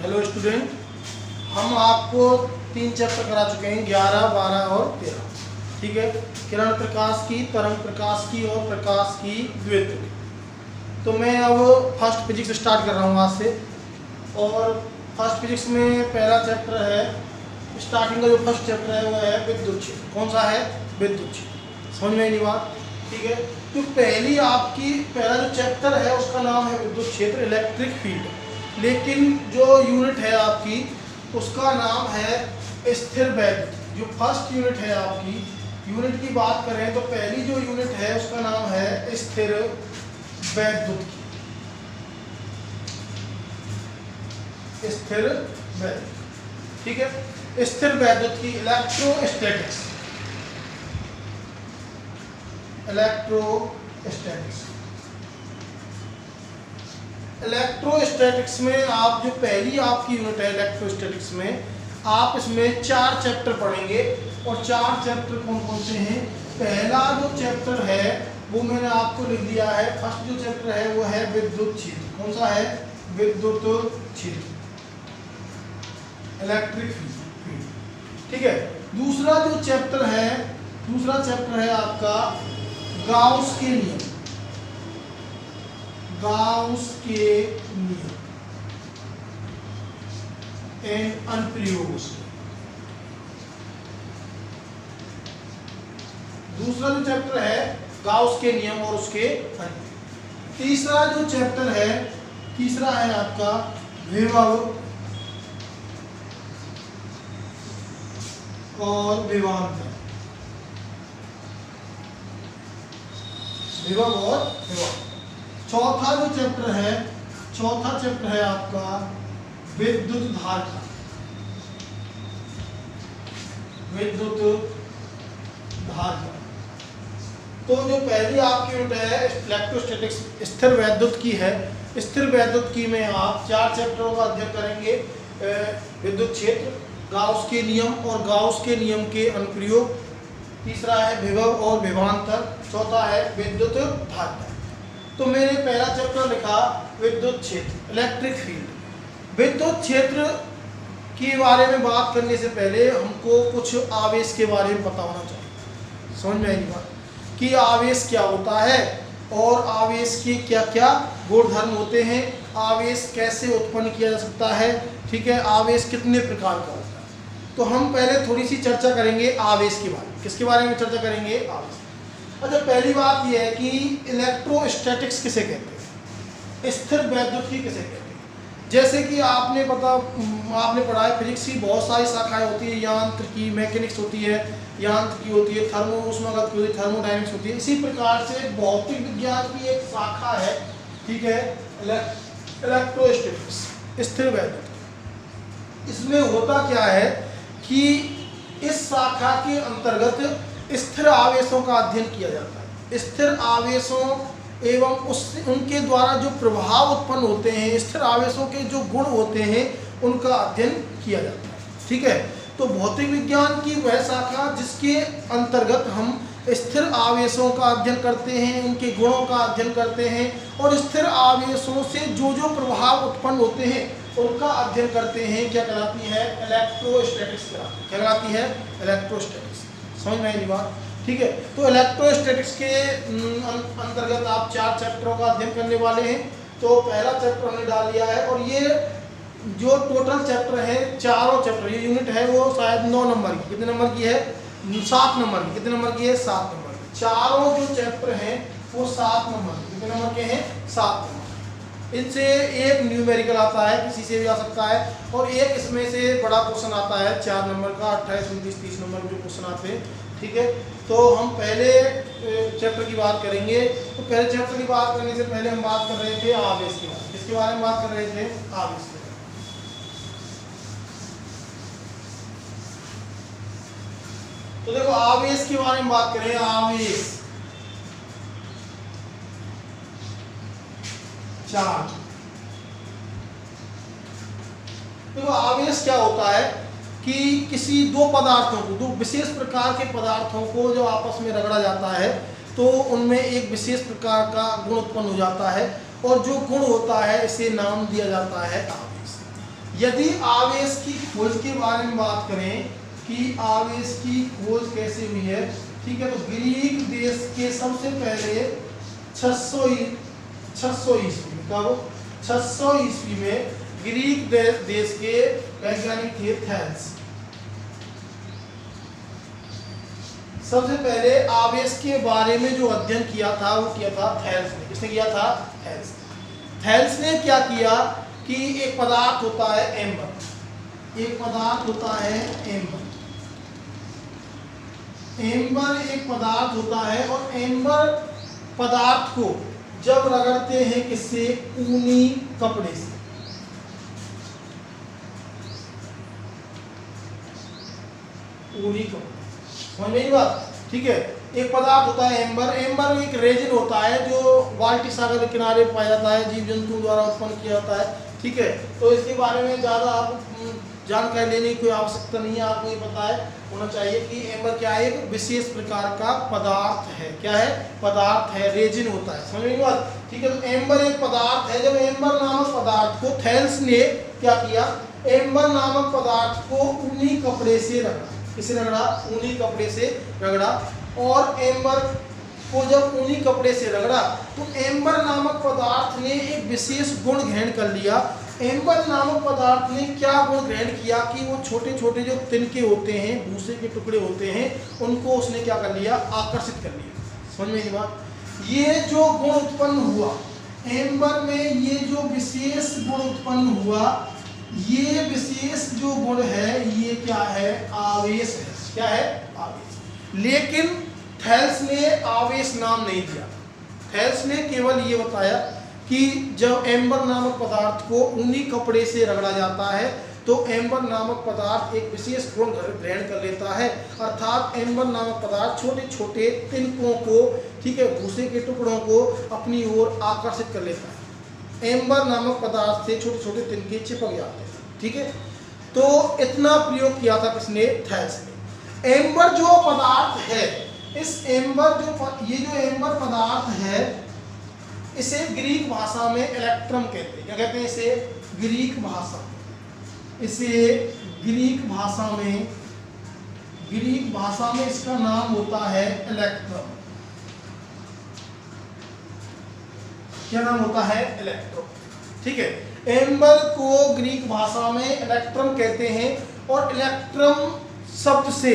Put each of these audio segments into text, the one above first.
Hello student, हम आपको 3 chapter करा चुके हैं, 11, 12 और 13। ठीक है, किरण प्रकाश की, तरंग प्रकाश की और प्रकाश की द्वित्व। तो मैं अब फर्स्ट फिजिक्स स्टार्ट कर रहा हूँ आज से। और फर्स्ट फिजिक्स में पहला चैप्टर है, स्टार्टिंग का जो फर्स्ट चैप्टर है वो है विद्युत क्षेत्र। कौन सा है? विद्युत क्षेत्र। समझ में नहीं बात? ठीक है, तो पहला जो चैप्टर है उसका नाम है विद्युत क्षेत्र, इलेक्ट्रिक फील्ड। लेकिन जो यूनिट है आपकी उसका नाम है स्थिर वैद्युत। जो फर्स्ट यूनिट है आपकी, यूनिट की बात करें तो पहली जो यूनिट है उसका नाम है स्थिर वैद्युत की। स्थिर वैद्युत, ठीक है, स्थिर वैद्युत की इलेक्ट्रोस्टैटिक्स। इलेक्ट्रोस्टैटिक्स में आप जो पहली आपकी यूनिट है इलेक्ट्रोस्टैटिक्स में, आप इसमें 4 चैप्टर पढ़ेंगे। और 4 चैप्टर कौन कौन से हैं? पहला जो चैप्टर है वो मैंने आपको लिख दिया है। फर्स्ट जो चैप्टर है वो है विद्युत क्षेत्र। कौन सा है? विद्युत क्षेत्र, इलेक्ट्रिक फील्ड। ठीक है, दूसरा चैप्टर है आपका गाउस के नियम। गाउस के नियम एंड अनुप्रयोग। दूसरा जो चैप्टर है गाउस के नियम और उसके अनुप्रयोग। तीसरा जो चैप्टर है, तीसरा है आपका विभव और विभवांतर। विभव और विभवांतर। चौथा जो चैप्टर है आपका विद्युत धारा। विद्युत धारा। तो जो पहली आपकी यूनिट है इलेक्ट्रोस्टैटिक्स, स्थिर वैद्युत की है। स्थिर वैद्युत की में आप 4 चैप्टरों का अध्ययन करेंगे। विद्युत क्षेत्र, गाउस के नियम और गाउस के नियम के अनुप्रयोग। तीसरा है विभव और विभवांतर। चौथा है विद्युत धारा। तो मैंने पहला चैप्टर लिखा विद्युत क्षेत्र, इलेक्ट्रिक फील्ड। विद्युत क्षेत्र के बारे में बात करने से पहले हमको कुछ आवेश के बारे में पता होना चाहिए। समझ में आएगी बात कि आवेश क्या होता है और आवेश के क्या क्या गुणधर्म होते हैं, आवेश कैसे उत्पन्न किया जा सकता है। ठीक है, आवेश कितने प्रकार का होता है। तो हम पहले थोड़ी सी चर्चा करेंगे आवेश के बारे में। किसके बारे में चर्चा करेंगे? आवेश। अच्छा, पहली बात यह है कि इलेक्ट्रोस्टैटिक्स किसे कहते हैं, स्थिर वैद्युत की किसे कहते हैं। जैसे कि आपने पढ़ा है फिजिक्स की बहुत सारी शाखाएं होती है। यांत्रिकी, मैकेनिक्स होती है, यांत्रिकी होती है, थर्मो ऊष्मागतिकी होती है, थर्मोडायनेमिक्स होती है। इसी प्रकार से भौतिक विज्ञान की एक शाखा है, ठीक है, इलेक्ट्रोस्टैटिक्स, स्थिर वैद्युत। इसमें होता क्या है कि इस शाखा के अंतर्गत स्थिर आवेशों का अध्ययन किया जाता है। स्थिर आवेशों एवं उनके द्वारा जो प्रभाव उत्पन्न होते हैं, स्थिर आवेशों के जो गुण होते हैं उनका अध्ययन किया जाता है। ठीक है, तो भौतिक विज्ञान की वह शाखा जिसके अंतर्गत हम स्थिर आवेशों का अध्ययन करते हैं, उनके गुणों का अध्ययन करते हैं और स्थिर आवेशों से जो जो प्रभाव उत्पन्न होते हैं उनका अध्ययन करते हैं, क्या कहलाती है? इलेक्ट्रोस्टैटिक्स कहलाती है। क्या कहलाती है? इलेक्ट्रोस्टैटिक्स। समझ में आई बात? ठीक है, तो इलेक्ट्रोस्टैटिक्स के अंतर्गत आप 4 चैप्टरों का अध्ययन करने वाले हैं। तो पहला चैप्टर हमने डाल दिया है और ये जो टोटल चैप्टर है, चारों चैप्टर, ये यूनिट है वो शायद 9 नंबर की, कितने नंबर की है? 7 नंबर की। कितने नंबर की है? 7 नंबर की। चारों जो चैप्टर हैं वो 7 नंबर के। कितने नंबर के हैं? 7 नंबर। इनसे एक न्यूमेरिकल आता है, किसी से भी आ सकता है, और एक इसमें से बड़ा क्वेश्चन आता है 4 नंबर का, 28, 29, 30 नंबर के जो क्वेश्चन आते हैं। ठीक है, तो हम पहले चैप्टर की बात करेंगे। तो पहले चैप्टर की बात करने से पहले हम बात कर रहे थे आवेश की बात। किसके बारे में बात कर रहे थे? आवेश के। तो देखो, आवेश के बारे में बात करें। आवेश, चार्ज। देखो, आवेश क्या होता है कि किसी दो पदार्थों को, दो विशेष प्रकार के पदार्थों को जब आपस में रगड़ा जाता है तो उनमें एक विशेष प्रकार का गुण उत्पन्न हो जाता है और जो गुण होता है इसे नाम दिया जाता है आवेश। यदि आवेश की खोज के बारे में बात करें कि आवेश की खोज कैसे हुई है, ठीक है, तो ग्रीक देश के सबसे पहले 600 ईस्वी में, कब 600 ईस्वी में ग्रीक देश के वैज्ञानिक थे थैल्स। सबसे पहले आवेश के बारे में जो अध्ययन किया था वो किया था थैल्स ने। किसने किया था? थैल्स। थैल्स ने क्या किया कि एक पदार्थ होता है एम्बर, एक पदार्थ होता है एम्बर, एम्बर एक पदार्थ होता है, और एम्बर पदार्थ को जब रगड़ते हैं किससे? ऊनी कपड़े से। ऊनी कपड़े, समझ में आई बात? ठीक है, एक पदार्थ होता है एम्बर, एम्बर एक रेजिन होता है जो बाल्टी सागर के किनारे पाया जाता है, जीव जंतु द्वारा उत्पन्न किया जाता है। ठीक है, तो इसके बारे में ज़्यादा आप जानकारी लेने की कोई आवश्यकता नहीं है, आपको ये पता है होना चाहिए कि एम्बर क्या है? एक विशेष प्रकार का पदार्थ है। क्या है? पदार्थ है, रेजिन होता है, समझ में बात? ठीक है, तो एम्बर एक पदार्थ है। जब एम्बर नामक पदार्थ को थैल्स ने क्या किया? एम्बर नामक पदार्थ को ऊनी कपड़े से रगड़ा। किसे रगड़ा? ऊनी कपड़े से रगड़ा। और एम्बर को जब ऊनी कपड़े से रगड़ा तो एम्बर नामक पदार्थ ने एक विशेष गुण ग्रहण कर लिया। एम्बर नामक पदार्थ ने क्या गुण ग्रहण किया कि वो छोटे छोटे जो तिनके होते हैं, भूसे के टुकड़े होते हैं, उनको उसने क्या कर लिया? आकर्षित कर लिया। समझ में आई बात? ये जो गुण उत्पन्न हुआ एम्बर में, ये जो विशेष गुण उत्पन्न हुआ, ये विशेष जो गुण है ये क्या है? आवेश है। क्या है? आवेश। लेकिन थैल्स ने आवेश नाम नहीं दिया। थैल्स ने केवल ये बताया कि जब एम्बर नामक पदार्थ को ऊनी कपड़े से रगड़ा जाता है तो एम्बर नामक पदार्थ एक विशेष गुण ग्रहण कर लेता है, अर्थात एम्बर नामक पदार्थ छोटे छोटे तिनकों को, ठीक है, भूसे के टुकड़ों को अपनी ओर आकर्षित कर लेता है। एम्बर नामक पदार्थ से छोटे छोटे तिनके चिपक जाते हैं। ठीक है, तो इतना प्रयोग किया था किसने? थैल्स ने। एम्बर जो पदार्थ है, इस एम्बर ये जो एम्बर पदार्थ है, इसे ग्रीक भाषा में इलेक्ट्रम कहते हैं। क्या कहते हैं इसे? ग्रीक भाषा, इसे ग्रीक भाषा में इसका नाम होता है इलेक्ट्रम। क्या नाम होता है? इलेक्ट्रम। ठीक है, एम्बर को ग्रीक भाषा में इलेक्ट्रम कहते हैं, और इलेक्ट्रम शब्द से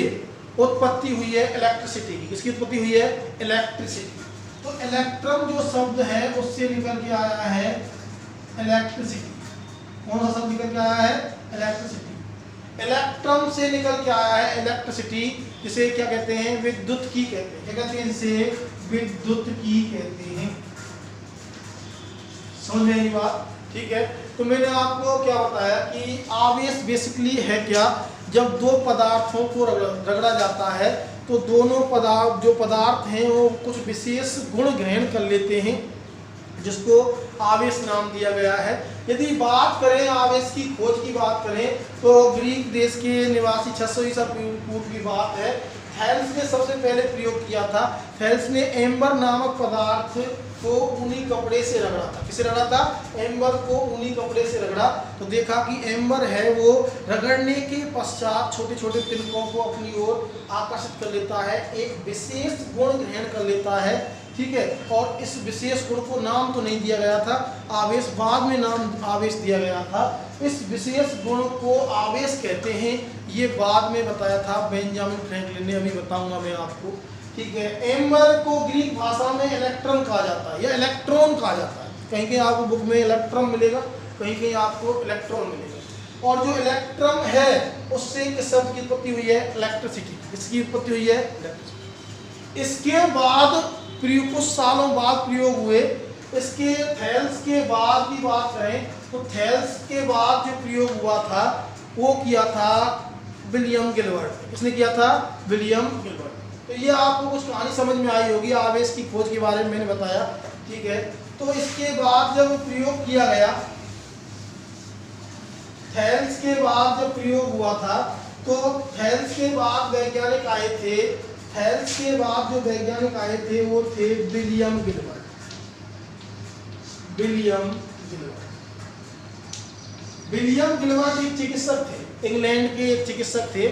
उत्पत्ति हुई है इलेक्ट्रिसिटी की। किसकी उत्पत्ति हुई है? इलेक्ट्रिसिटी। तो इलेक्ट्रम जो शब्द है उससे निकल के आया है इलेक्ट्रिसिटी। कौन सा शब्द निकल के आया है? इलेक्ट्रिसिटी। इलेक्ट्रम से निकल के आया है इलेक्ट्रिसिटी, जिसे क्या कहते हैं? विद्युत की कहते हैं। क्या कहते हैं इसे? विद्युत की कहते हैं। समझ में आई बात? ठीक है, तो मैंने आपको क्या बताया कि आवेश बेसिकली है क्या? जब दो पदार्थों को रगड़ा जाता है तो दोनों पदार्थ हैं वो कुछ विशेष गुण ग्रहण कर लेते हैं, जिसको आवेश नाम दिया गया है। यदि बात करें आवेश की खोज की बात करें तो ग्रीक देश के निवासी 600 ईसा पूर्व की बात है। थैल्स ने सबसे पहले प्रयोग किया था। थैल्स ने एम्बर नामक पदार्थ को ऊनी कपड़े से रगड़ा था। किसे रगड़ा था? एम्बर को ऊनी कपड़े से रगड़ा तो देखा कि एम्बर है वो रगड़ने के पश्चात छोटे छोटे तिनकों को अपनी ओर आकर्षित कर लेता है, एक विशेष गुण ग्रहण कर लेता है। ठीक है, और इस विशेष गुण को नाम तो नहीं दिया गया था, आवेश बाद में नाम आवेश दिया गया था। इस विशेष गुण को आवेश कहते हैं, ये बाद में बताया था बेंजामिन फ्रैंकलिन ने, अभी बताऊंगा मैं आपको। ठीक है, एम्बर को ग्रीक भाषा में इलेक्ट्रॉन कहा जाता है या इलेक्ट्रॉन कहा जाता है। कहीं कहीं आपको बुक में इलेक्ट्रॉन मिलेगा, कहीं कहीं आपको इलेक्ट्रॉन मिलेगा। और जो इलेक्ट्रॉन है उससे किस शब्द की उत्पत्ति हुई है? इलेक्ट्रिसिटी। इसकी उत्पत्ति हुई है इलेक्ट्रिसिटी। इसके बाद कुछ सालों बाद प्रयोग हुए। इसके थैल्स के बाद की बात करें तो थैल्स के बाद जो प्रयोग हुआ था वो किया था विलियम गिलबर्ट। किसने किया था? William Gilbert. तो ये आपको कुछ कहानी समझ में आई होगी, आवेश की खोज के बारे में मैंने बताया। ठीक है, तो इसके बाद जब प्रयोग किया गया, थैल्स के बाद जब प्रयोग हुआ था तो थैल्स के बाद वैज्ञानिक आए थे। थैल्स के बाद जो वैज्ञानिक आए थे वो थे William Gilbert. William Gilbert. William Gilbert एक चिकित्सक थे, इंग्लैंड के एक चिकित्सक थे,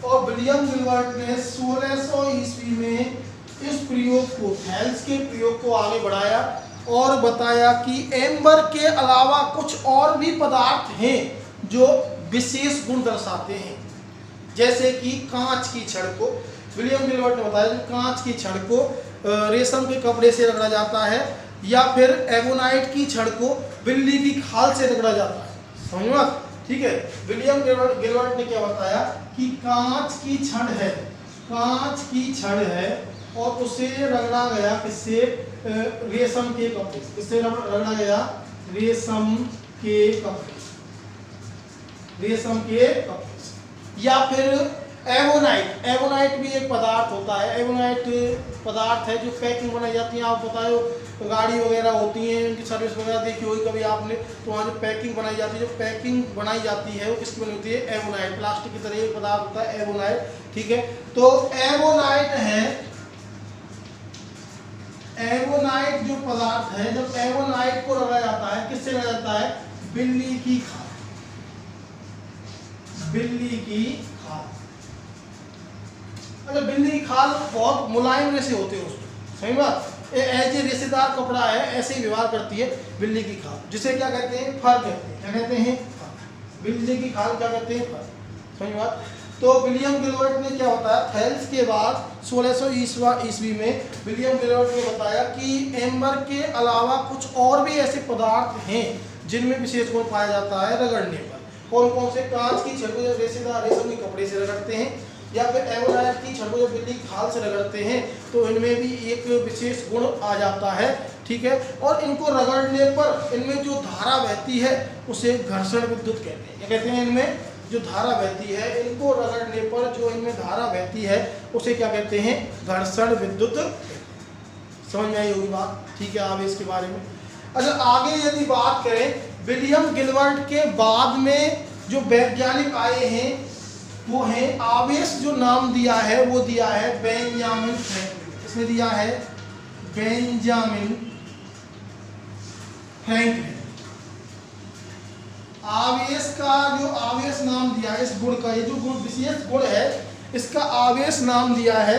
और विलियम गिलबर्ट ने 1600 ईस्वी में इस प्रयोग को, थैल्स के प्रयोग को आगे बढ़ाया और बताया कि एम्बर के अलावा कुछ और भी पदार्थ हैं जो विशेष गुण दर्शाते हैं। जैसे कि कांच की छड़ को, विलियम गिलबर्ट ने बताया कि कांच की छड़ को रेशम के कपड़े से रगड़ा जाता है, या फिर एबोनाइट की छड़ को बिल्ली की खाल से रगड़ा जाता है। समझ में बात? ठीक है। विलियम गिलबर्ट ने क्या बताया कि कांच की छड़ है, कांच की छड़ है और उसे रगड़ा गया किससे? रेशम के कपड़े से। किससे रगड़ा गया? रेशम के कपड़े, रेशम के कपड़े से। या फिर एबोनाइट, एबोनाइट भी एक पदार्थ होता है। एबोनाइट पदार्थ है जो पैकिंग बनाई जाती है। आप बताओ गाड़ी वगैरह होती हैं, उनकी सर्विस वगैरह देखी होगी कभी आपने, तो वहाँ जो पैकिंग बनाई जाती है, जो पैकिंग बनाई जाती है वो किसकी बनी होती है? एबोनाइट, प्लास्टिक की तरह एक पदार्थ होता है एबोनाइट। ठीक है, तो एबोनाइट है, एबोनाइट जो पदार्थ है, जब एबोनाइट को रगड़ा जाता है, किससे रगड़ा जाता है? बिल्ली की खाल, बिल्ली की खाल। अच्छा, बिल्ली की खाल बहुत मुलायम रेशे होते हैं उसमें, सही बात, ऐसे रेशेदार कपड़ा है, ऐसे ही व्यवहार करती है बिल्ली की खाल, जिसे क्या कहते हैं? फर कहते हैं। क्या कहते हैं? फर। बिल्ली की खाल क्या कहते हैं? फर। सही बात। तो विलियम गिलबर्ट ने क्या बताया? थैल्स के बाद 1600 ईस्वी में विलियम गिलबर्ट ने बताया कि एम्बर के अलावा कुछ और भी ऐसे पदार्थ हैं जिनमें विशेष गुण पाया जाता है रगड़ने पर। कौन कौन से? कांच की छड़ को जब रेशेदार रेशम के कपड़े से रगड़ते हैं, या फिर एबोनाइट की छड़ को जब बिल्ली की खाल से रगड़ते हैं, तो इनमें भी एक विशेष गुण आ जाता है। ठीक है, और इनको रगड़ने पर इनमें जो धारा बहती है उसे घर्षण विद्युत कहते हैं। क्या कहते हैं? इनमें जो धारा बहती है, इनको रगड़ने पर जो इनमें धारा बहती है उसे क्या कहते हैं? घर्षण विद्युत। समझ में आई होगी बात? ठीक है, आवेश के बारे में। अच्छा, आगे यदि बात करें, विलियम गिलबर्ट के बाद में जो वैज्ञानिक आए हैं वो हैं, आवेश जो नाम दिया है वो दिया है बेंजामिन फ्रैंकलिन। इसने दिया है बेंजामिन फ्रैंकलिन। आवेश का जो आवेश नाम दिया है, इस गुण का, ये जो गुण विशेष गुण है, इसका आवेश नाम दिया है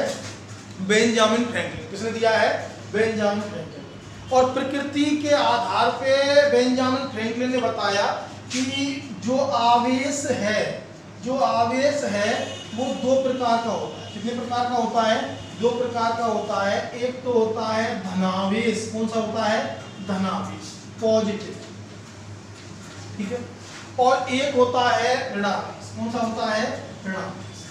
बेंजामिन फ्रैंकलिन। किसने दिया है? Benjamin Franklin. और प्रकृति के आधार पे बेंजामिन फ्रैंकलिन ने बताया कि जो आवेश है, जो आवेश है वो दो प्रकार का होता है। कितने प्रकार का होता है? दो प्रकार का होता है। एक तो होता है धनावेश। कौन सा होता है? धनावेश, पॉजिटिव। ठीक है, और एक होता है ऋणावेश। कौन सा होता है? ऋणावेश,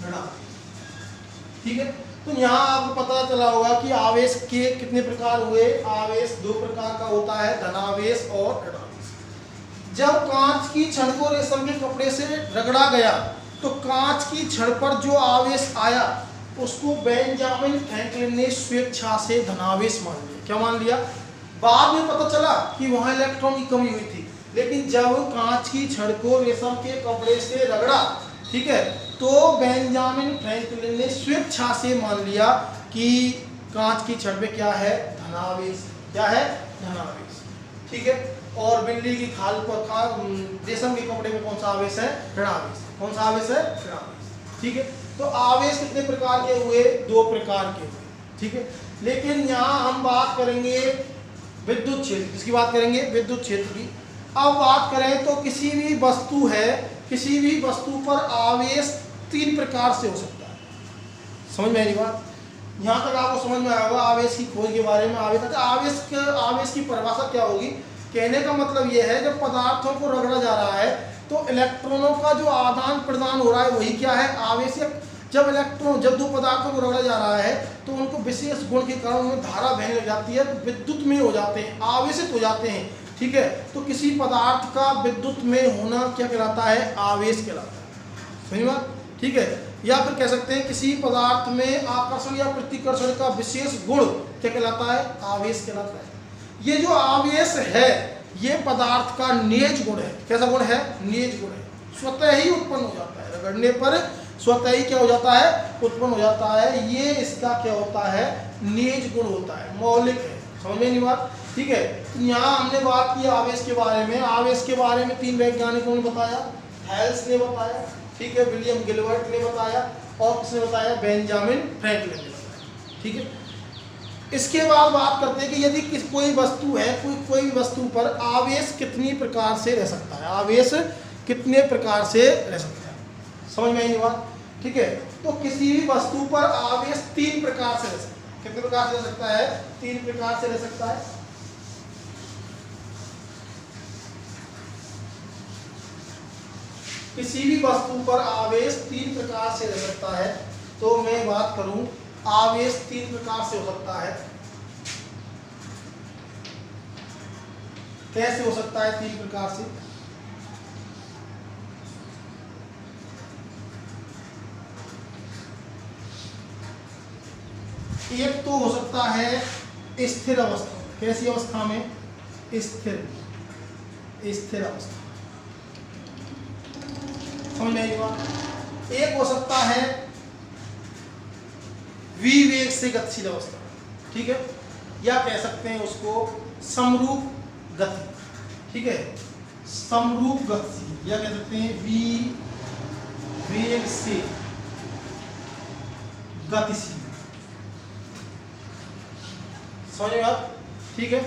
ऋणावेश। ठीक है, तो यहाँ आपको पता चला होगा कि आवेश के कितने प्रकार हुए? आवेश दो प्रकार का होता है, धनावेश और ऋणावेश। जब कांच की छड़ को रेशम के कपड़े से रगड़ा गया तो कांच की छड़ पर जो आवेश आया उसको बेंजामिन फ्रैंकलिन ने स्वेच्छा से धनावेश मान लिया। क्या मान लिया? बाद में पता चला कि वहां इलेक्ट्रॉन की कमी हुई थी, लेकिन जब कांच की छड़ को रेशम के कपड़े से रगड़ा, ठीक है, तो बेंजामिन फ्रैंकलिन ने स्वेच्छा से मान लिया कि कांच की छड़ में क्या है? धनावेश। क्या है? धनावेश। ठीक है, और बिल्ली की खाल पर, रेशम के कपड़े में कौन सा आवेश है? ऋणावेश। कौन सा आवेश है? ऋणावेश। ठीक है, तो आवेश कितने प्रकार के हुए? दो प्रकार के हुए। ठीक है, लेकिन यहाँ हम बात करेंगे विद्युत क्षेत्र। किसकी बात करेंगे? विद्युत क्षेत्र की। अब बात करें तो किसी भी वस्तु है, किसी भी वस्तु पर आवेश तीन प्रकार से हो सकता है। समझ में आई बात? यहाँ तक आपको समझ में आया होगा आवेश की खोज के बारे में। आवेश की परिभाषा क्या होगी? कहने का मतलब यह है, जब पदार्थों को रगड़ा जा रहा है तो इलेक्ट्रॉनों का जो आदान प्रदान हो रहा है वही क्या है? आवेश। जब दो पदार्थों को रगड़ा जा रहा है तो उनको विशेष गुण के कारण उनमें धारा बहने लग जाती है, तो विद्युत में हो जाते हैं, आवेशित हो जाते हैं। ठीक है, तो किसी पदार्थ का विद्युत में होना क्या कहलाता है? आवेश कहलाता है। समझ बात? ठीक है, या फिर कह सकते हैं किसी पदार्थ में आकर्षण या प्रतिकर्षण का विशेष गुण क्या कहलाता है? आवेश कहलाता है। ये जो आवेश है ये पदार्थ का निज गुण है। कैसा गुण है? निज गुण है, स्वतः ही उत्पन्न हो जाता है, रगड़ने पर स्वतः ही क्या हो जाता है? उत्पन्न हो जाता है। ये इसका क्या होता है? निज गुण होता है, मौलिक है। समझ में नहीं बात? ठीक है, तो यहाँ हमने बात की आवेश के बारे में। आवेश के बारे में 3 वैज्ञानिकों ने बताया, हेल्स ने बताया, ठीक है, विलियम गिलबर्ट ने बताया और किसने बताया, बेंजामिन फ्रैंकलिन ने बताया। ठीक है, इसके बाद बात करते हैं कि यदि कोई वस्तु है, कोई वस्तु पर आवेश कितनी प्रकार से रह सकता है, आवेश कितने प्रकार से रह सकता है, समझ में आई बात। ठीक है, तो किसी भी वस्तु पर आवेश 3 प्रकार से रह सकता है। कितने प्रकार से रह सकता है, 3 प्रकार से रह सकता है। किसी भी वस्तु पर आवेश 3 प्रकार से रह सकता है। तो मैं बात करूं, आवेश 3 प्रकार से हो सकता है। कैसे हो सकता है 3 प्रकार से? एक तो हो सकता है स्थिर अवस्था। कैसी अवस्था में? स्थिर अवस्था, समझ में आई बात। एक हो सकता है विवेग से गतिशील अवस्था, ठीक है, या कह सकते हैं उसको समरूप गति। ठीक है, समरूप गति, या कह सकते हैं विवेग से गतिशील, समझ में आप। ठीक है,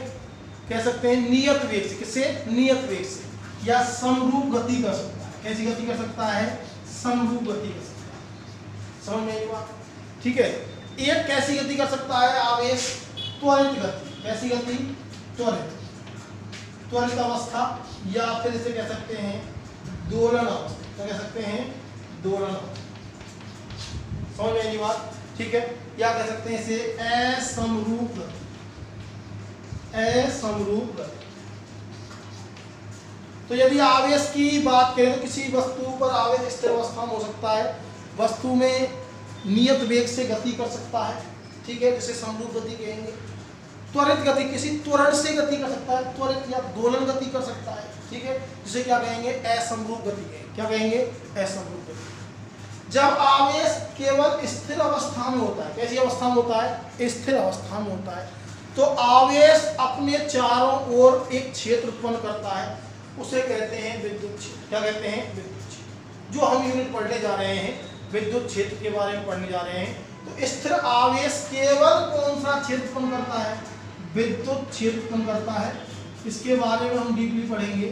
कह सकते हैं नियत वेग से। किससे? नियत वेग से, या समरूप गति कर सकता है। कैसी गति कर सकता है? समरूप गति कर सकता है, समझ में आई बात। ठीक है, एक कैसी गति कर सकता है आवेश? त्वरित गति। कैसी गति? त्वरित अवस्था, या फिर इसे कह सकते हैं दोलन अवस्था। क्या कह सकते हैं? दोलन अवस्था, समझ में आई बात। ठीक है, या कह सकते हैं इसे असमरूप गति। असमरूप गति। तो यदि आवेश की बात करें तो किसी वस्तु पर आवेश स्थिर अवस्था में हो सकता है, वस्तु में नियत वेग से गति कर सकता है, ठीक है, जिसे समरूप गति कहेंगे। त्वरित गति, किसी त्वरण से गति कर सकता है, त्वरित या दोलन गति कर सकता है, ठीक है, जिसे क्या कहेंगे? असमरूप गति कहेंगे। क्या कहेंगे? असमरूप गति। जब आवेश केवल स्थिर अवस्था में होता है, कैसी अवस्था में होता है? स्थिर अवस्था में होता है, तो आवेश अपने चारों ओर एक क्षेत्र उत्पन्न करता है, उसे कहते हैं विद्युत क्षेत्र। क्या कहते हैं? विद्युत क्षेत्र। जो हम यूनिट पढ़ने जा रहे हैं, विद्युत क्षेत्र के बारे में पढ़ने जा रहे हैं। तो स्थिर आवेश केवल कौन सा क्षेत्र उत्पन्न करता है? विद्युत क्षेत्र उत्पन्न करता है। इसके बारे में हम डीपली पढ़ेंगे।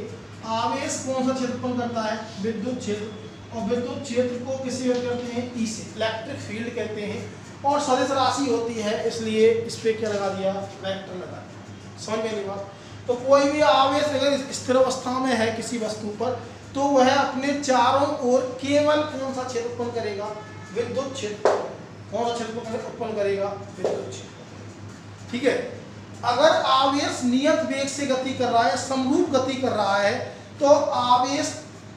आवेश कौन सा क्षेत्र उत्पन्न करता है? विद्युत क्षेत्र। और विद्युत क्षेत्र को किसे कहते हैं? ई से, इलेक्ट्रिक फील्ड कहते हैं। और सदिश राशि होती है, इसलिए इस पे क्या लगा दिया? वेक्टर लगा दिया। समझ में नहीं बात। तो कोई भी आवेश अगर स्थिर अवस्था में है किसी वस्तु पर, तो वह अपने चारों ओर केवल कौन सा क्षेत्र उत्पन्न करेगा? विद्युत क्षेत्र। कौन सा क्षेत्र उत्पन्न करेगा? विद्युत क्षेत्र। ठीक है, अगर आवेश नियत वेग से गति कर रहा है, समरूप गति कर रहा है, तो आवेश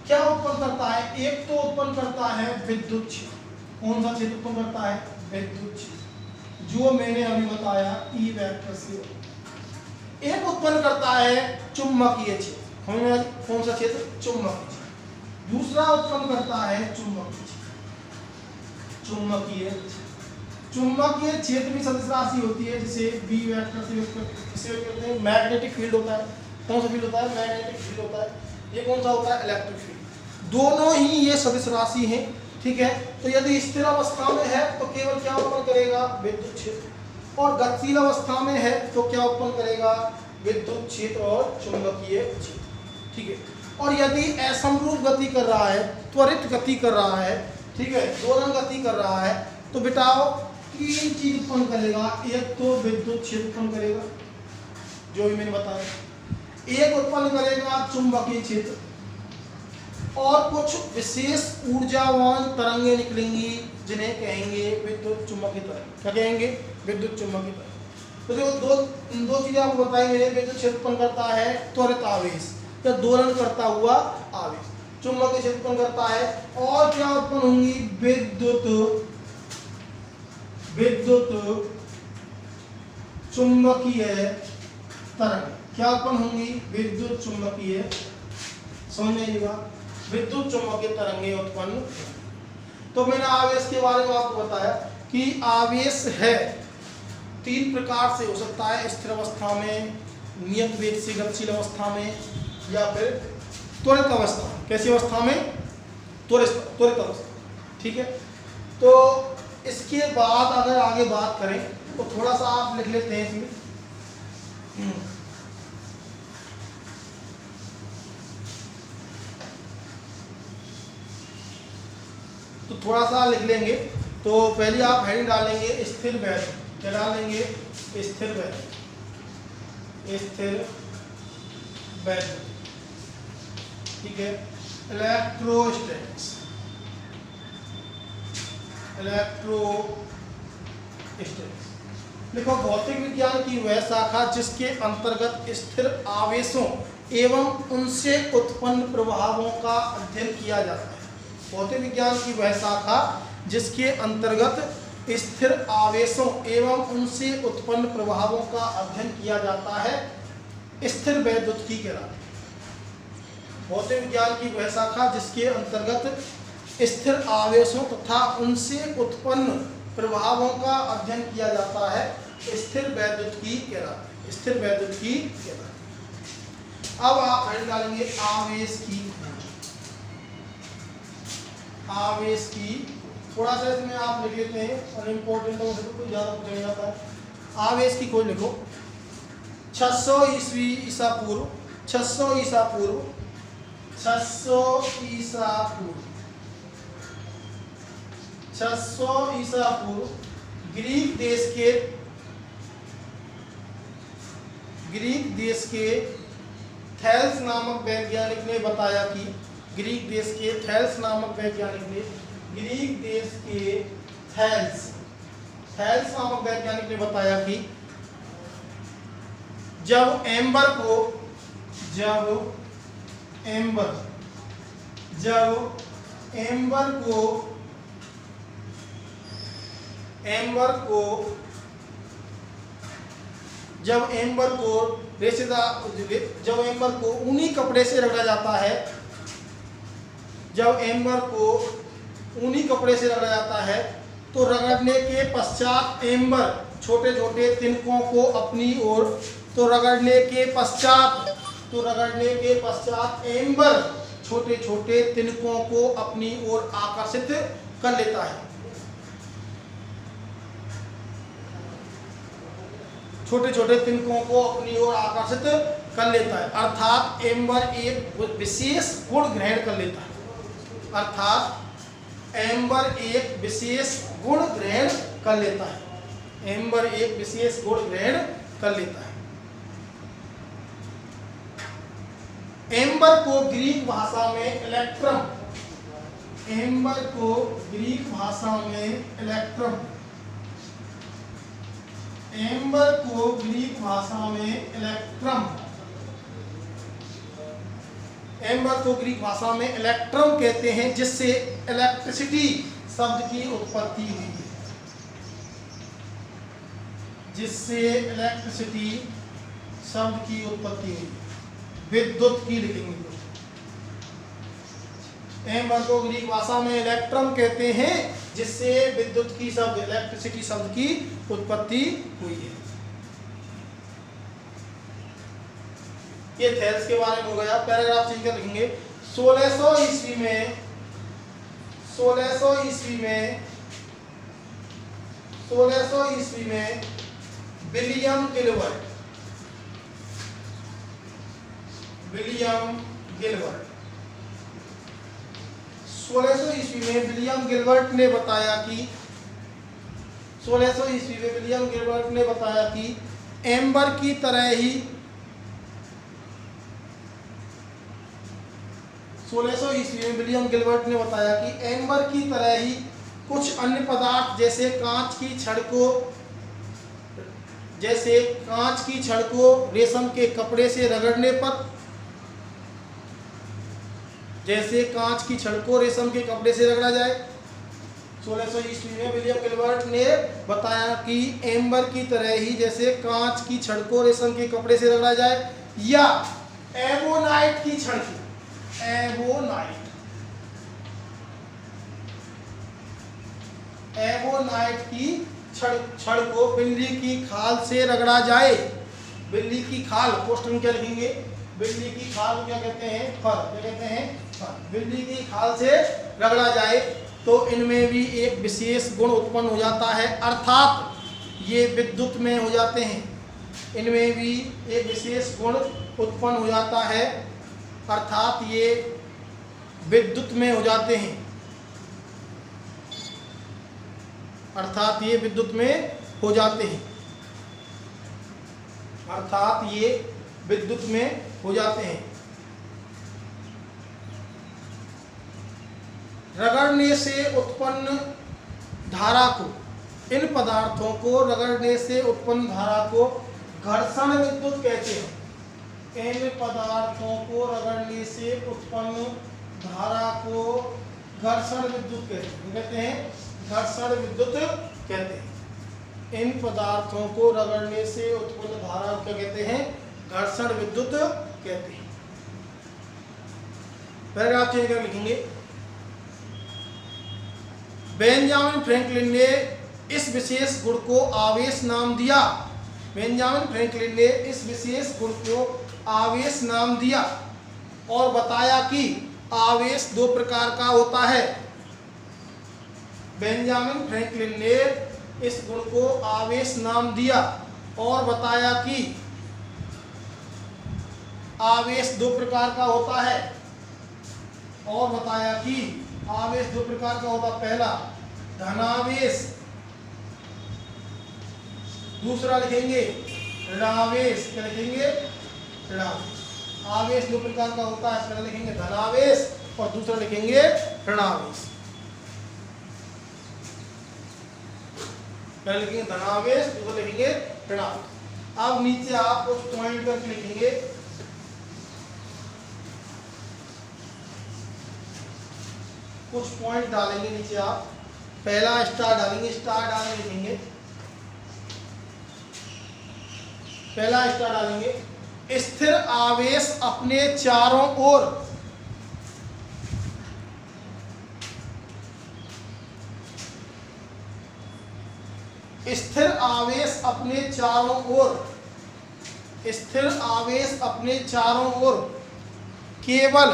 क्या उत्पन्न करता है? एक तो उत्पन्न करता है विद्युत क्षेत्र। कौन सा क्षेत्र उत्पन्न करता है? विद्युत क्षेत्र, जो मैंने अभी बताया ई वेक्टर से। एक उत्पन्न करता है चुंबकीय क्षेत्र। हमें कौन सा क्षेत्र? चुंबकीय क्षेत्र। दूसरा उत्पन्न करता है चुंबकीय क्षेत्र। चुंबकीय क्षेत्र भी सदिश राशि होती है, जिसे बी वेक्टर से व्यक्त करते हैं। मैग्नेटिक फील्ड होता है। कौन सा फील्ड होता है? मैग्नेटिक फील्ड होता है। ये कौन सा होता है? Electric field. दोनों ही ये सदिश राशि हैं, ठीक है। तो यदि स्थिर अवस्था में है तो केवल क्या उत्पन्न करेगा? विद्युत क्षेत्र। और गतिशील अवस्था में है तो क्या उत्पन्न करेगा? विद्युत क्षेत्र और चुंबकीय क्षेत्र, ठीक है। और यदि असमरूप गति कर रहा है, त्वरित गति कर रहा है, ठीक है, दोलन गति कर रहा है, तो बेटाओ 3 चीज उत्पन्न करेगा। एक तो विद्युत क्षेत्र उत्पन्न करेगा, जो भी मैंने बताया। एक उत्पन्न करेगा चुंबकीय क्षेत्र, और कुछ विशेष ऊर्जावान तरंगें निकलेंगी, जिन्हें कहेंगे विद्युत चुंबकीय तरंग। क्या कहेंगे? विद्युत चुंबकीय तरंग। तो देखो दो चीजें आपको बताई मैंने। विद्युत क्षेत्र उत्पन्न करता है त्वरित आवेश या दोलन करता हुआ आवेश। चुंबकीय क्षेत्र उत्पन्न करता है, और क्या उत्पन्न होंगी? विद्युत चुंबकीय तरंग। क्या उत्पन्न होंगी? विद्युत चुंबकीय, समझ में आएगा? विद्युत चुंबकीय तरंगें उत्पन्न। तो मैंने आवेश के बारे में आपको बताया कि आवेश है 3 प्रकार से हो सकता है। स्थिर अवस्था में, नियत वेग से गतिशील अवस्था में या फिर त्वरित अवस्था में। कैसी अवस्था में? त्वरित अवस्था। ठीक है, तो इसके बाद अगर आगे बात करें तो थोड़ा सा आप लिख लेते हैं इसमें। तो थोड़ा सा लिख लेंगे। तो पहले आप हेडिंग डालेंगे स्थिर वेग। क्या डालेंगे? स्थिर वेग। स्थिर वेग। ठीक है, इलेक्ट्रोस्टैटिक्स। देखो, भौतिक विज्ञान की वह शाखा जिसके अंतर्गत स्थिर आवेशों एवं उनसे उत्पन्न प्रभावों का अध्ययन किया जाता है। भौतिक विज्ञान की वह शाखा जिसके अंतर्गत स्थिर आवेशों एवं उनसे उत्पन्न प्रभावों का अध्ययन किया जाता है स्थिर वैद्युतिकी कहलाती है। भौतिक विज्ञान की वह शाखा जिसके अंतर्गत स्थिर आवेशों तथा उनसे उत्पन्न प्रभावों का अध्ययन किया जाता है स्थिर वैद्युतिकी कहलाती है। स्थिर वैद्युतिकी कहलाती है। अब आप हेडिंग डालेंगे आवेश की। आवेश की थोड़ा सा इसमें आप लिख लेते हैं, अनइम्पोर्टेंट हो तो कोई ज़्यादा पूछा जाता है। आवेश की कोई लिखो 600 ईसा पूर्व 600 ईसा पूर्व 600 ईसा पूर्व 600 ईसा पूर्व ग्रीक देश के थैल्स नामक वैज्ञानिक ने बताया कि ग्रीक देश के थैल्स नामक वैज्ञानिक ने ग्रीक देश के थैल्स नामक वैज्ञानिक ने बताया कि जब एम्बर को ऊनी कपड़े से रगड़ा जाता है, जब एम्बर को ऊनी कपड़े से रगड़ा जाता है तो रगड़ने के पश्चात एम्बर छोटे छोटे तिनकों को अपनी ओर रगड़ने के पश्चात एम्बर छोटे छोटे तिनकों को अपनी ओर आकर्षित कर लेता है। छोटे छोटे तिनकों को अपनी ओर आकर्षित कर लेता है, अर्थात एम्बर एक विशेष गुण ग्रहण कर लेता है। अर्थात एम्बर एक विशेष गुण ग्रहण कर लेता है। एम्बर एक विशेष गुण ग्रहण कर लेता है। एम्बर को ग्रीक भाषा में इलेक्ट्रम, एम्बर को ग्रीक भाषा में इलेक्ट्रम, एम्बर को ग्रीक भाषा में इलेक्ट्रम, एम्बर को ग्रीक भाषा में इलेक्ट्रम कहते हैं, जिससे इलेक्ट्रिसिटी शब्द की उत्पत्ति हुई है। जिससे इलेक्ट्रिसिटी शब्द की उत्पत्ति हुई है। विद्युत की लिखेंगे। एम्बर को ग्रीक भाषा में इलेक्ट्रम कहते हैं, जिससे विद्युत की शब्द इलेक्ट्रिसिटी शब्द की उत्पत्ति हुई है। ये थैल्स के बारे में हो गया। पैराग्राफ चेंज कर लिखेंगे। 1600 ईस्वी में 1600 ईस्वी में विलियम गिलबर्ट 1600 ईस्वी में विलियम गिलबर्ट ने बताया कि 1600 ईस्वी में विलियम गिलबर्ट ने बताया कि एम्बर की तरह ही 1600 ईस्वी में विलियम गिलबर्ट ने बताया कि एम्बर की तरह ही कुछ अन्य पदार्थ जैसे कांच की छड़ को रेशम के कपड़े से रगड़ने पर, जैसे कांच की छड़ को रेशम के कपड़े से रगड़ा जाए। 1600 ईस्वी में विलियम गिलबर्ट ने बताया कि एम्बर की तरह ही जैसे कांच की छड़ को रेशम के कपड़े से रगड़ा जाए, या एबोनाइट की छड़ को, एबोनाइट की छड़ को बिल्ली की खाल से रगड़ा जाए, बिल्ली की खाल, क्वेश्चन क्या लिखेंगे, बिल्ली की खाल क्या कहते हैं, फर, क्या कहते हैं, फर। बिल्ली की खाल से रगड़ा जाए तो इनमें भी एक विशेष गुण उत्पन्न हो जाता है, अर्थात ये विद्युत में हो जाते हैं, इनमें भी एक विशेष गुण उत्पन्न हो जाता है, अर्थात ये विद्युत में हो जाते हैं, अर्थात ये विद्युत में हो जाते हैं, अर्थात ये विद्युत में हो जाते हैं। रगड़ने से उत्पन्न धारा को, इन पदार्थों को रगड़ने से उत्पन्न धारा को घर्षण विद्युत कहते हैं। इन पदार्थों को रगड़ने से उत्पन्न धारा को घर्षण विद्युत कहते हैं, घर्षण विद्युत कहते हैं। इन पदार्थों को रगड़ने से उत्पन्न धारा को क्या कहते हैं, घर्षण विद्युत कहते हैं। पैराग्राफ चेंज कर लिखेंगे, बेंजामिन फ्रैंकलिन ने इस विशेष गुण को आवेश नाम दिया। बेंजामिन फ्रैंकलिन ने इस विशेष गुण को आवेश नाम दिया और बताया कि आवेश दो प्रकार का होता है। बेंजामिन फ्रैंकलिन ने इस गुण को आवेश नाम दिया और बताया कि आवेश दो प्रकार का होता है, और बताया कि आवेश दो प्रकार का होता, पहला धनावेश, दूसरा लिखेंगे ऋणावेश। क्या लिखेंगे, ऋणावेश। आवेश दो प्रकार का होता है, पहला लिखेंगे धनावेश और दूसरा लिखेंगे ऋणावेश। पहले लिखेंगे धनावेश, दूसरा लिखेंगे ऋणावेश। अब नीचे आप कुछ पॉइंट करके लिखेंगे, कुछ पॉइंट डालेंगे नीचे आप, पहला स्टार डालेंगे, स्टार डालने लिखेंगे, पहला स्टार डालेंगे, स्थिर आवेश अपने चारों ओर स्थिर आवेश अपने चारों ओर, स्थिर आवेश अपने चारों ओर केवल,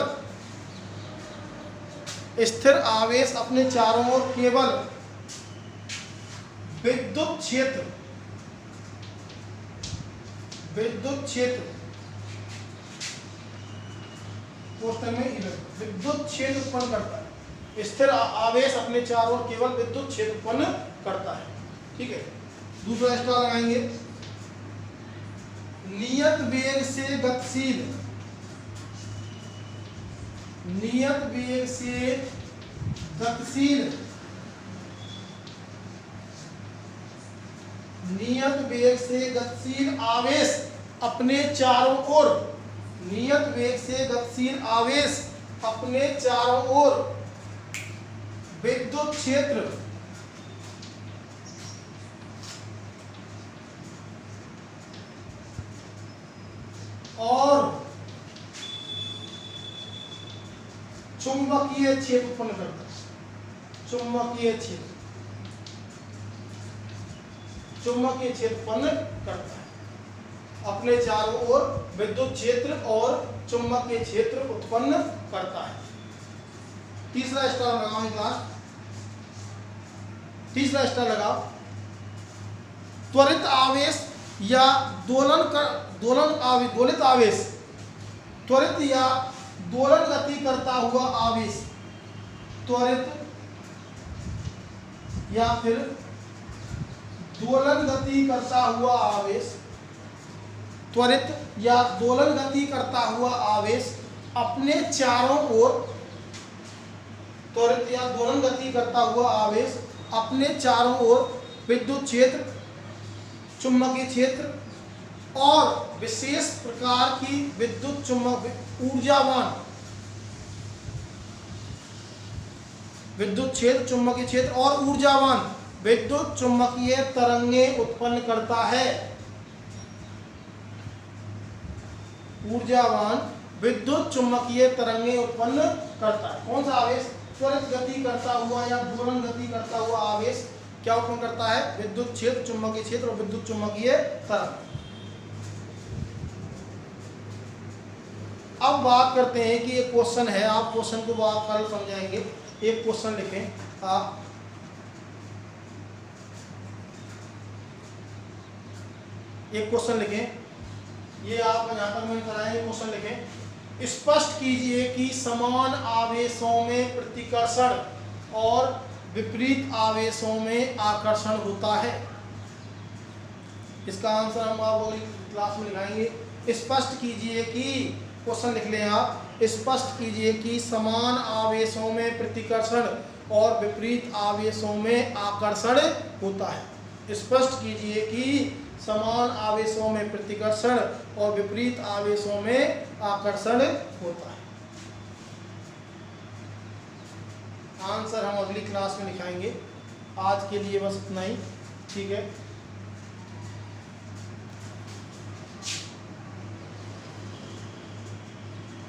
स्थिर आवेश अपने चारों ओर केवल विद्युत क्षेत्र, विद्युत क्षेत्र क्वेश्चन में विद्युत क्षेत्र उत्पन्न करता है। स्थिर आवेश अपने चारों ओर केवल विद्युत क्षेत्र उत्पन्न करता है। ठीक है, दूसरा स्टार लगाएंगे, नियत वेग से गतिशील, नियत वेग से गतिशील, नियत वेग से गतिशील आवेश अपने चारों ओर, नियत वेग से गतिशील आवेश अपने चारों ओर विद्युत क्षेत्र और चुंबकीय क्षेत्र उत्पन्न करता है। चुंबकीय क्षेत्र, चुंबकीय क्षेत्र उत्पन्न करता है, अपने चारों ओर विद्युत क्षेत्र और चुंबकीय क्षेत्र उत्पन्न करता है। तीसरा स्टार लगाओ क्लास, तीसरा स्टार लगाओ, त्वरित आवेश या दोलित आवेश, त्वरित या दोलन गति करता हुआ आवेश, त्वरित या फिर दोलन गति करता हुआ आवेश, त्वरित या दोलन गति करता हुआ आवेश अपने चारों ओर, त्वरित या दोलन गति करता हुआ आवेश अपने चारों ओर विद्युत क्षेत्र, चुंबकीय क्षेत्र और विशेष प्रकार की विद्युत चुंबक ऊर्जावान, विद्युत क्षेत्र, चुंबकीय क्षेत्र और ऊर्जावान विद्युत चुंबकीय तरंगें उत्पन्न करता है। ऊर्जावान विद्युत चुंबकीय तरंगें उत्पन्न करता है। कौन सा आवेश? त्वरित गति करता हुआ या दोलन गति करता हुआ आवेश क्या उत्पन्न करता है? विद्युत क्षेत्र, चुंबकीय क्षेत्र और विद्युत चुंबकीय तरंग। अब बात करते हैं कि एक क्वेश्चन है, आप क्वेश्चन को आप कल समझाएंगे। एक क्वेश्चन लिखें आप, एक क्वेश्चन लिखें, ये आप यहाँ तक मैंने कराया, क्वेश्चन लिखें। स्पष्ट कीजिए कि समान आवेशों में प्रतिकर्षण और विपरीत आवेशों में आकर्षण होता है। इसका आंसर हम आप अगली क्लास में लिखाएंगे। स्पष्ट कीजिए कि, क्वेश्चन लिख लें आप, स्पष्ट कीजिए कि समान आवेशों में प्रतिकर्षण और विपरीत आवेशों में आकर्षण होता है। स्पष्ट कीजिए कि समान आवेशों में प्रतिकर्षण और विपरीत आवेशों में आकर्षण होता है। आंसर हम अगली क्लास में लिखाएंगे। आज के लिए बस इतना ही, ठीक है।